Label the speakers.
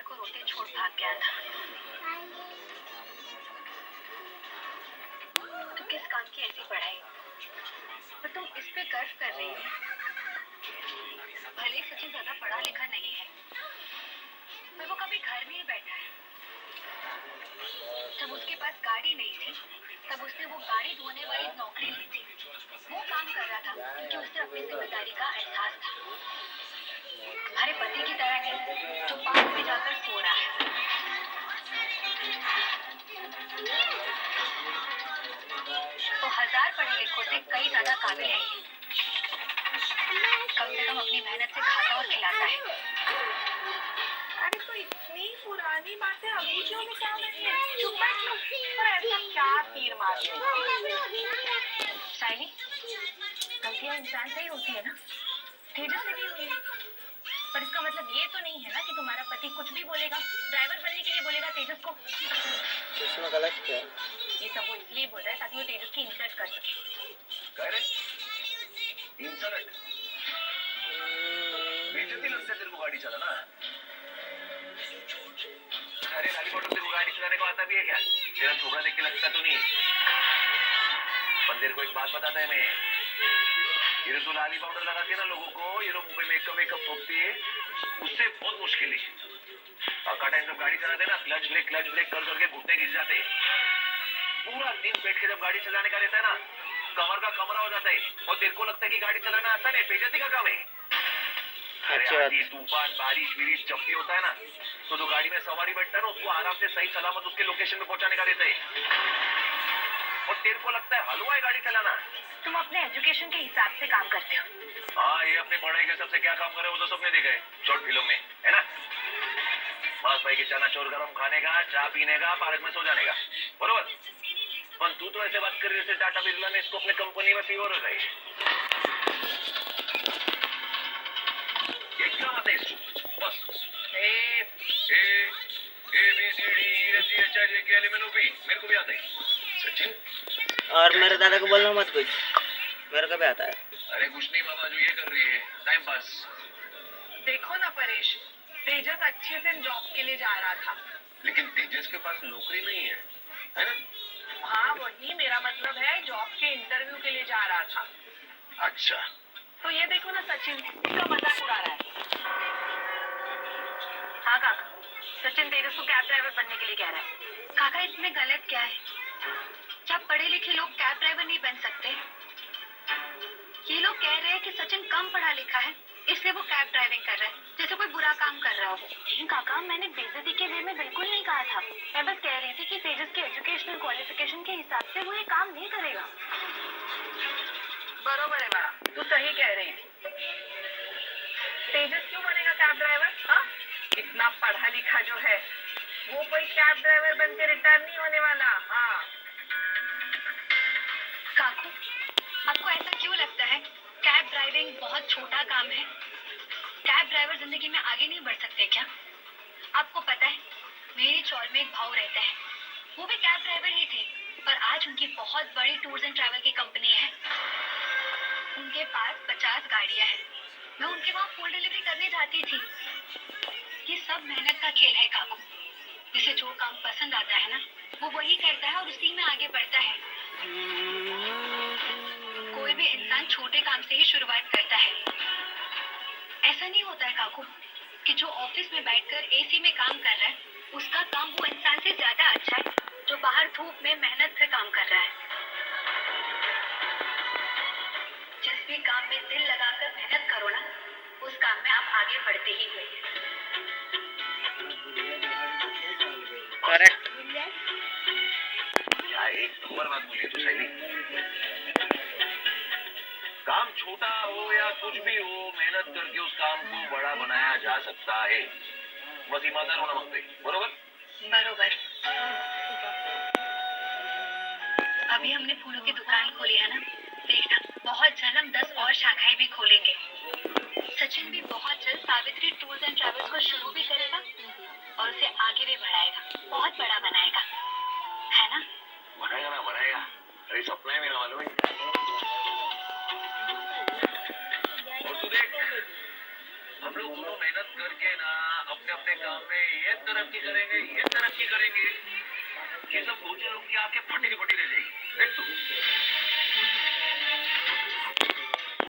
Speaker 1: को रोते छोड़ भाग गया था। तो किस काम की ऐसी पढ़ाई? पर तुम इस पे गर्व कर रही हो। भले सचिन ज्यादा पढ़ा लिखा नहीं है, पर वो कभी घर में ही बैठा है। जब उसके पास गाड़ी नहीं थी, तब उसने वो गाड़ी धोने वाली नौकरी ली थी। वो काम कर रहा था क्योंकि उसे अपनी जिम्मेदारी का एहसास था। तुम्हारे पति की तरह नहीं, जो पार्क में जाकर सो रहा है। तो 1000 पढ़े लिखों से कई ज्यादा काबिल है। कम से कम अपनी मेहनत से खाता और खिलाता है।
Speaker 2: अरे तो इतनी पुरानी बातें अभी क्यों निकाल रही है? चुप बैठ लो। पर ऐसा क्या तीर मार रही है?
Speaker 1: साइली, गलतियां इंसान से ही होती है ना। तेजस से भी हुई है। पर इसका मतलब ये तो नहीं है ना कि तुम्हारा पति कुछ भी बोलेगा, ड्राइवर बनने के लिए बोलेगा तेजस को।
Speaker 3: इसमें गलत क्या?
Speaker 1: ये सब वो इसलिए बोल रहा है ताकि वो तेजस की इंसल्ट कर सके।
Speaker 4: कह रहे? इंसल्ट? बेइज्जती लगता है तेरे को गाड़ी चलाना? अरे लाली बॉटल तेरे को गाड़ी चलाने को आता भी है क्या? तेरा छोकरा देख के लगता तो नहीं। पर तेरे को एक बात बताता है मैं, ये तो लाली पाउडर लगाती है ना लोगों को, ये लोग मुंह पे मेकअप थोपती है, उससे बहुत मुश्किल है। और का टाइम जब गाड़ी चलाते ना, क्लच ब्रेक कर करके घुटने घिस जाते हैं। पूरा दिन बैठ के जब गाड़ी चलाने का रहता है ना, कमर का कमरा हो जाता है। और तेरे को लगता है कि गाड़ी चलाना आसान है, बेइज्जती का काम है। अरे आंधी तूफान बारिश विरिश जब भी होता है ना, तो जो गाड़ी में सवारी बैठता है ना, उसको आराम से सही सलामत उसके लोकेशन में पहुंचाने का रहता है। और तेरे को लगता है हलवा है गाड़ी चलाना?
Speaker 1: तुम अपने एजुकेशन के हिसाब से काम करते हो।
Speaker 4: हाँ, ये अपनी पढ़ाई के सबसे क्या काम करे वो तो सबने देखा है शॉर्ट फिल्म में, है ना? बस भाई की चना चोर गरम खाने का, चाय पीने का, पार्क में सो जाने का, बरोबर? पर तू तो ऐसे बात कर रही है टाटा बिरला ने इसको अपने कंपनी में सीईओ रखा है। ये क्या बात है इसको? बस मेरे को भी आता है। सचिन,
Speaker 3: और मेरे दादा को बोलना मत कुछ, मेरे को भी आता है।
Speaker 4: अरे कुछ नहीं बाबा, जो ये कर रही है टाइम पास।
Speaker 2: देखो ना परेश, तेजस अच्छे से जॉब के लिए जा रहा था।
Speaker 4: लेकिन तेजस के पास नौकरी नहीं है ना?
Speaker 2: हाँ वही मेरा मतलब है, जॉब के इंटरव्यू के लिए जा रहा था।
Speaker 4: अच्छा,
Speaker 2: तो ये देखो ना सचिन, इसका मजाक उड़ा रहा है।
Speaker 1: हाँ काका, सचिन तेजस को कैब ड्राइवर बनने के लिए कह रहा है। काका, इसमें गलत क्या है? जब पढ़े लिखे लोग कैब ड्राइवर नहीं बन सकते। ये लोग कह रहे हैं कि सचिन कम पढ़ा लिखा है, इसलिए वो कैब ड्राइविंग कर रहा है, जैसे कोई बुरा काम कर रहा हो। नहीं काका, मैंने बेइज्जती के वे में बिल्कुल नहीं कहा था। मैं बस कह रही थी कि तेजस के एजुकेशनल क्वालिफिकेशन के हिसाब से वो ये काम नहीं करेगा।
Speaker 2: बरोबर है बड़ा, तू सही कह रही थी। तेजस क्यों बनेगा कैब ड्राइवर? हाँ, इतना पढ़ा लिखा जो है, वो कोई कैब ड्राइवर बन के रिटायर नहीं होने वाला। हाँ
Speaker 1: काकू, आपको ऐसा क्यों लगता है? कैब ड्राइविंग बहुत छोटा काम है। कैब ड्राइवर जिंदगी में आगे नहीं बढ़ सकते क्या? आपको पता है, मेरी चौल में एक भाऊ रहता है, वो भी कैब ड्राइवर ही थे, पर आज उनकी बहुत बड़ी टूर्स एंड ट्रैवल की कंपनी है। उनके पास 50 गाड़ियां हैं। मैं उनके वहाँ फूड डिलीवरी करने जाती थी। ये सब मेहनत का खेल है काकू। जिसे जो काम पसंद आता है ना, वो वही करता है और उसी में आगे बढ़ता है। कोई भी इंसान छोटे काम से ही शुरुआत करता है। ऐसा नहीं होता है काकू कि जो ऑफिस में बैठकर एसी में काम कर रहा है, उसका काम वो इंसान से ज्यादा अच्छा है जो बाहर धूप में मेहनत से काम कर रहा है। जिस भी काम में दिल लगाकर मेहनत करो ना, उस काम में आप आगे बढ़ते ही हो।
Speaker 3: करेक्ट।
Speaker 4: क्या एक नंबर बात बोली तो शैली। काम छोटा हो या कुछ भी हो, मेहनत करके उस काम को बड़ा बनाया जा सकता है। बस ईमानदार होना मांगते, बरोबर?
Speaker 1: बरोबर। अभी हमने फूलों की दुकान खोली है ना, देखना बहुत जल्द हम 10 और शाखाएं भी खोलेंगे। सचिन भी बहुत जल्द सावित्री टूर्स एंड ट्रैवल्स को शुरू भी करेगा और उसे आगे भी बढ़ाएगा, बहुत बड़ा बनाएगा, है ना?
Speaker 4: बढ़ाएगा ना, बढ़ाएगा। अरे सपना है मेरा, मालूम है। और तू देख, हम लोग दोनों मेहनत करके ना अपने अपने काम में ये तरक्की करेंगे, ये तरक्की करेंगे। ये सब सोचे लोग की आंखें फटी की फटी रह जाएगी। देख तू